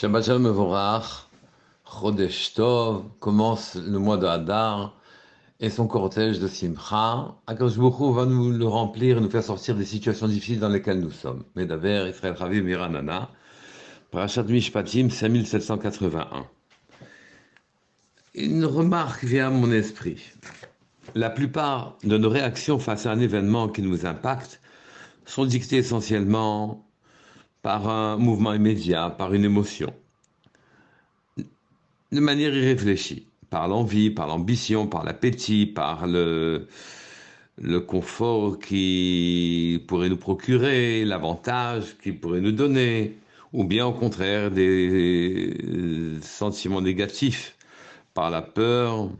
Shabbat Shalom Mevorach, Chodesh Tov, commence le mois de Hadar et son cortège de Simcha. Akadosh Baruch Hu va nous le remplir et nous faire sortir des situations difficiles dans lesquelles nous sommes. Medaber, Israël Chaviv, Miranana, Parashat Mishpatim, 5781. Une remarque vient à mon esprit. La plupart de nos réactions face à un événement qui nous impacte sont dictées essentiellement par un mouvement immédiat, par une émotion, de manière irréfléchie, par l'envie, par l'ambition, par l'appétit, par le confort qui pourrait nous procurer, l'avantage qu'il pourrait nous donner, ou bien au contraire des sentiments négatifs, par la peur,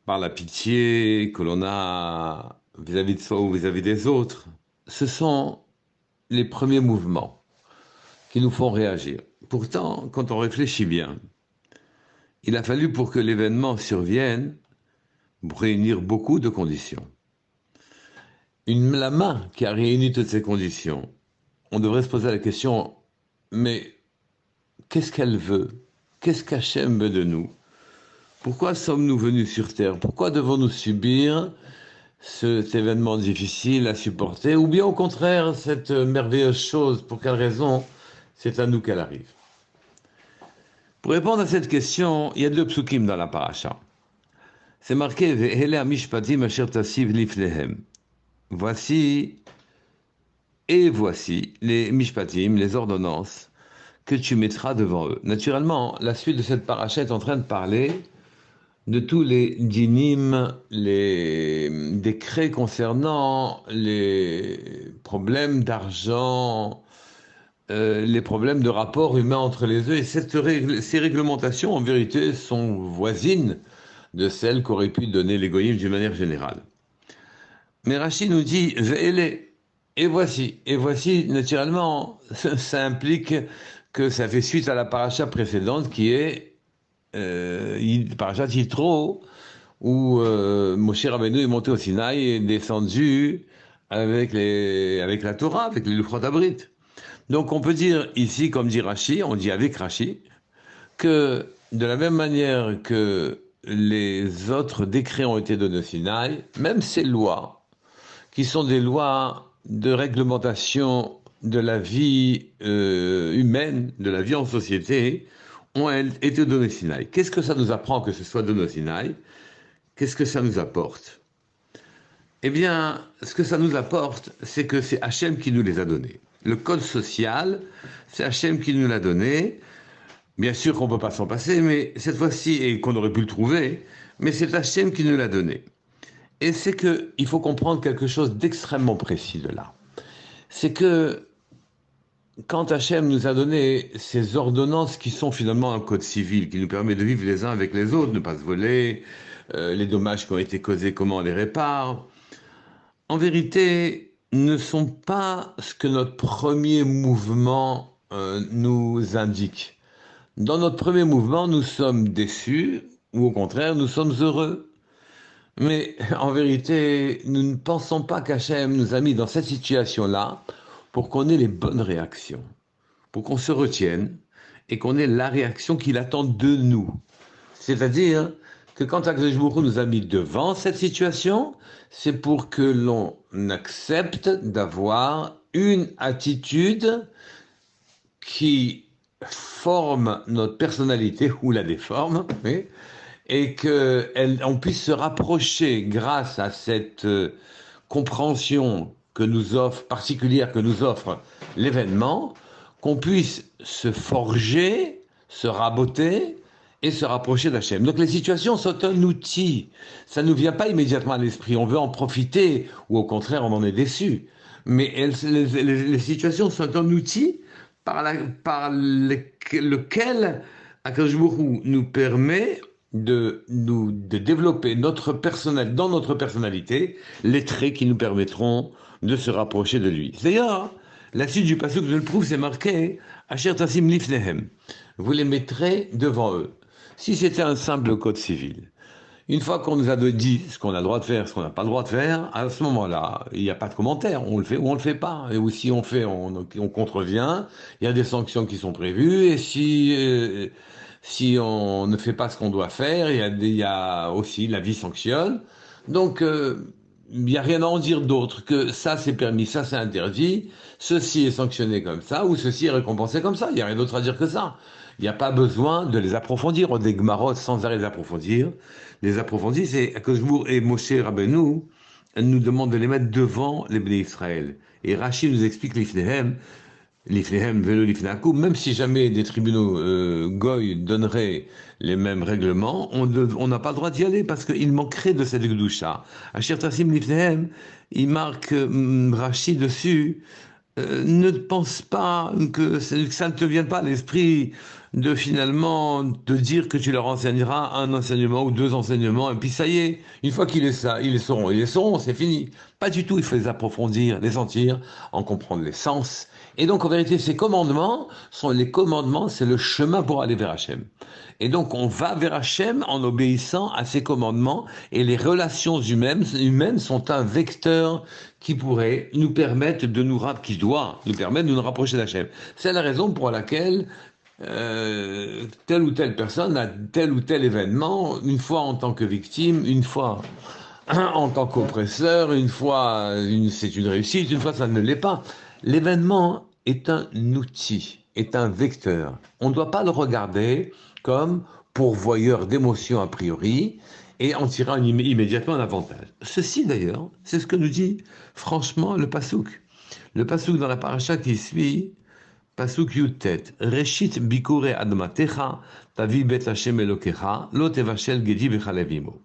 par la pitié que l'on a vis-à-vis de soi ou vis-à-vis des autres. Ce sont les premiers mouvements qui nous font réagir. Pourtant, quand on réfléchit bien, il a fallu pour que l'événement survienne réunir beaucoup de conditions. La main qui a réuni toutes ces conditions, on devrait se poser la question, mais qu'est-ce qu'elle veut? Qu'est-ce qu'Hachem veut de nous? Pourquoi sommes-nous venus sur Terre? Pourquoi devons-nous subir cet événement difficile à supporter? Ou bien au contraire, cette merveilleuse chose, pour quelle raison c'est à nous qu'elle arrive? Pour répondre à cette question, il y a deux psukim dans la paracha. C'est marqué Ve'ele mishpatim asher tasiv lifnehem. Voici les mishpatim, les ordonnances que tu mettras devant eux. Naturellement, la suite de cette paracha est en train de parler de tous les dinim, les décrets concernant les problèmes d'argent, les problèmes de rapport humain entre les eux. Et ces réglementations, en vérité, sont voisines de celles qu'aurait pu donner l'égoïsme d'une manière générale. Mais Rachid nous dit Ve'ele, et voici, naturellement, ça implique que ça fait suite à la paracha précédente qui est paracha Yitro, où Moshe Rabbeinu est monté au Sinaï et est descendu avec la Torah, avec les Luchot Abrit. Donc on peut dire ici, comme dit Rashi, on dit avec Rashi, que de la même manière que les autres décrets ont été donnés au Sinaï, même ces lois, qui sont des lois de réglementation de la vie humaine, de la vie en société, ont été données au Sinaï. Qu'est-ce que ça nous apprend que ce soit donné au Sinaï? Qu'est-ce que ça nous apporte? Eh bien, ce que ça nous apporte, c'est que c'est Hachem qui nous les a donnés. Le code social, c'est Hachem qui nous l'a donné. Bien sûr qu'on ne peut pas s'en passer, mais cette fois-ci, et qu'on aurait pu le trouver, mais c'est Hachem qui nous l'a donné. Et c'est qu'il faut comprendre quelque chose d'extrêmement précis de là. C'est que quand Hachem nous a donné ces ordonnances qui sont finalement un code civil, qui nous permet de vivre les uns avec les autres, ne pas se voler, les dommages qui ont été causés, comment on les répare, en vérité, ne sont pas ce que notre premier mouvement nous indique. Dans notre premier mouvement, nous sommes déçus, ou au contraire, nous sommes heureux. Mais en vérité, nous ne pensons pas qu'Hachem nous a mis dans cette situation-là pour qu'on ait les bonnes réactions, pour qu'on se retienne et qu'on ait la réaction qu'il attend de nous. C'est-à-dire que quand Akadosh Baruch Hu nous a mis devant cette situation, c'est pour que l'on accepte d'avoir une attitude qui forme notre personnalité ou la déforme, oui, et qu'on puisse se rapprocher grâce à cette compréhension que nous offre, particulière que nous offre l'événement, qu'on puisse se forger, se raboter et se rapprocher d'Hachem. Donc les situations sont un outil. Ça ne nous vient pas immédiatement à l'esprit. On veut en profiter ou au contraire on en est déçu. Mais les situations sont un outil par lequel Akadosh Baruch Hu nous permet de développer dans notre personnalité les traits qui nous permettront de se rapprocher de lui. D'ailleurs, la suite du passage que je le prouve, c'est marqué Asher tasim lifnehem. Vous les mettrez devant eux. Si c'était un simple code civil, Une fois qu'on nous a dit ce qu'on a le droit de faire, ce qu'on n'a pas le droit de faire, à ce moment-là, il n'y a pas de commentaire. On le fait ou on le fait pas. Et ou si on fait, on contrevient. Il y a des sanctions qui sont prévues. Et si on ne fait pas ce qu'on doit faire, il y a aussi la vie sanctionne. Donc, il n'y a rien à en dire d'autre que ça c'est permis, ça c'est interdit, ceci est sanctionné comme ça, ou ceci est récompensé comme ça. Il n'y a rien d'autre à dire que ça. Il n'y a pas besoin de les approfondir. On des Gmarot sans arrêt les approfondir. Les approfondir, c'est que Jmour et Moshe Rabbeinu nous demandent de les mettre devant les Bnei Israël. Et Rachid nous explique l'Ifnehem velo l'Ifnakou, même si jamais des tribunaux goy donneraient les mêmes règlements, on n'a pas le droit d'y aller parce qu'il manquerait de cette Gdusha. Achir Tassim l'Ifnehem, il marque Rachid dessus, ne pense pas que ça ne te vienne pas à l'esprit de finalement te dire que tu leur enseigneras un enseignement ou deux enseignements, et puis ça y est, une fois qu'ils les sauront, c'est fini. Pas du tout, il faut les approfondir, les sentir, en comprendre les sens. Et donc, en vérité, ces commandements sont les commandements, c'est le chemin pour aller vers Hachem. Et donc, on va vers Hachem en obéissant à ces commandements, et les relations humaines sont un vecteur qui pourrait nous permettre qui doit nous permettre de nous rapprocher d'Hachem. C'est la raison pour laquelle telle ou telle personne a tel ou tel événement, une fois en tant que victime, une fois en tant qu'oppresseur, une fois c'est une réussite, une fois ça ne l'est pas. L'événement est un outil, est un vecteur. On ne doit pas le regarder comme pourvoyeur d'émotions a priori et en tirant immédiatement un avantage. Ceci d'ailleurs, c'est ce que nous dit franchement le Passouk. Le Passouk dans la paracha qui suit, Pasuk Yutet, Reshit bikure admatecha, tavi bet Hashem elokecha, lo tevashel gedi bechalevimo.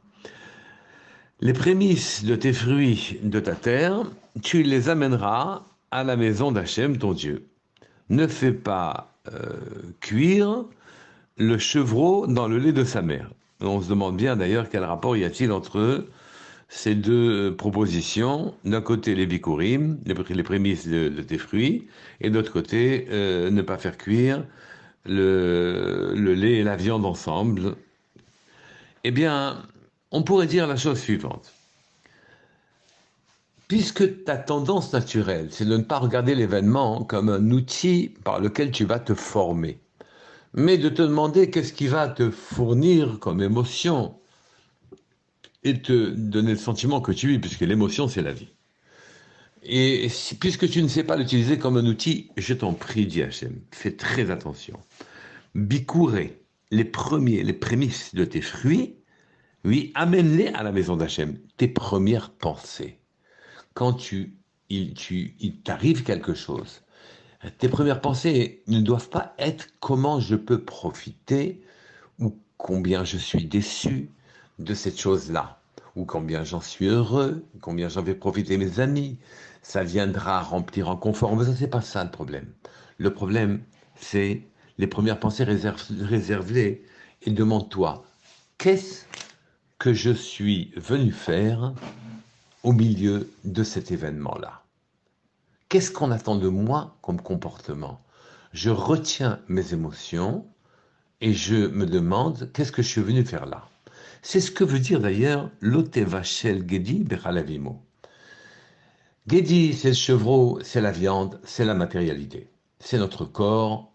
Les prémices de tes fruits de ta terre, tu les amèneras à la maison d'Hachem, ton Dieu. Ne fais pas cuire le chevreau dans le lait de sa mère. On se demande bien d'ailleurs quel rapport y a-t-il entre ces deux propositions. D'un côté, les bikurim, les prémices de tes fruits, et d'autre côté, ne pas faire cuire le lait et la viande ensemble. Eh bien, on pourrait dire la chose suivante. Puisque ta tendance naturelle, c'est de ne pas regarder l'événement comme un outil par lequel tu vas te former, mais de te demander qu'est-ce qui va te fournir comme émotion et te donner le sentiment que tu vis, puisque l'émotion, c'est la vie. Et puisque tu ne sais pas l'utiliser comme un outil, je t'en prie, dit Hachem, fais très attention. Bikouré, les prémices de tes fruits, oui, amène-les à la maison d'Hachem, tes premières pensées. Quand il t'arrive quelque chose, tes premières pensées ne doivent pas être comment je peux profiter ou combien je suis déçu de cette chose-là, ou combien j'en suis heureux, combien j'en vais profiter mes amis. Ça viendra remplir en confort, mais ça c'est pas ça le problème. Le problème, c'est les premières pensées réservées et demande-toi, qu'est-ce que je suis venu faire au milieu de cet événement-là? Qu'est-ce qu'on attend de moi comme comportement? Je retiens mes émotions et je me demande qu'est-ce que je suis venu faire là. C'est ce que veut dire d'ailleurs l'otevachel gedi bechalavimo. Gedi, c'est le chevreau, c'est la viande, c'est la matérialité, c'est notre corps.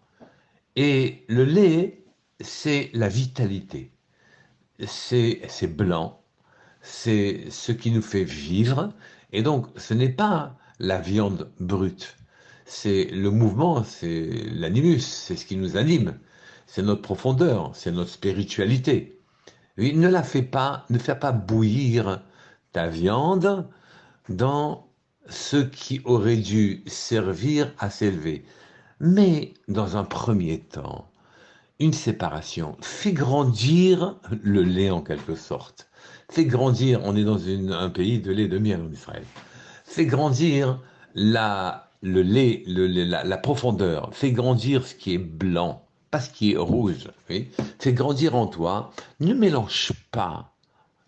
Et le lait, c'est la vitalité, c'est blanc, c'est ce qui nous fait vivre. Et donc, ce n'est pas la viande brute, c'est le mouvement, c'est l'animus, c'est ce qui nous anime, c'est notre profondeur, c'est notre spiritualité. Oui, ne fais pas bouillir ta viande dans ce qui aurait dû servir à s'élever. Mais dans un premier temps, une séparation fait grandir le lait en quelque sorte. Fait grandir, on est dans un pays de lait de miel en Israël. Fait grandir le lait, la profondeur. Fait grandir ce qui est blanc, pas ce qui est rouge. Oui. Fait grandir en toi. Ne mélange pas,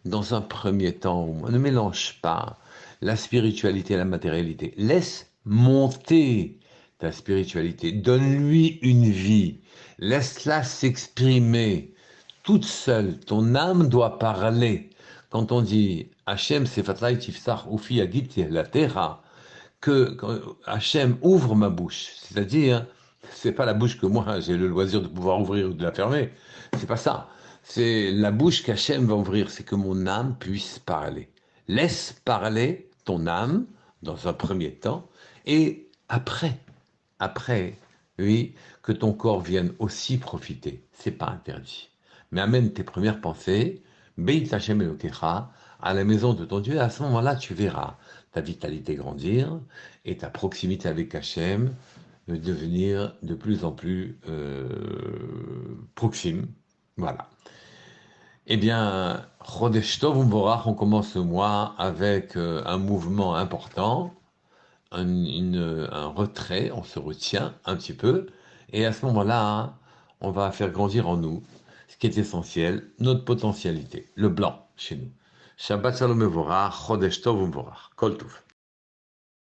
dans un premier temps, ne mélange pas la spiritualité et la matérialité. Laisse monter ta spiritualité. Donne-lui une vie. Laisse-la s'exprimer. toute seule, ton âme doit parler. Quand on dit Hachem sefatlai tifsar ufi agit la terra, que quand Hachem ouvre ma bouche, c'est-à-dire, c'est pas la bouche que moi j'ai le loisir de pouvoir ouvrir ou de la fermer, c'est pas ça. C'est la bouche qu'Hachem va ouvrir, c'est que mon âme puisse parler. Laisse parler ton âme dans un premier temps, et après, oui, que ton corps vienne aussi profiter. C'est pas interdit. Mais amène tes premières pensées, Beit Hachem Elokecha, à la maison de ton Dieu, et à ce moment-là, tu verras ta vitalité grandir et ta proximité avec Hachem devenir de plus en plus proxime. Voilà. Eh bien, Chodesh Tov U'Mvorach, on commence le mois avec un mouvement important, un retrait, on se retient un petit peu, et à ce moment-là, hein, on va faire grandir en nous ce qui est essentiel, notre potentialité, le blanc chez nous. Shabbat Shalom Mevorach, Chodesh Tov U'Mvorach, Kol Tov.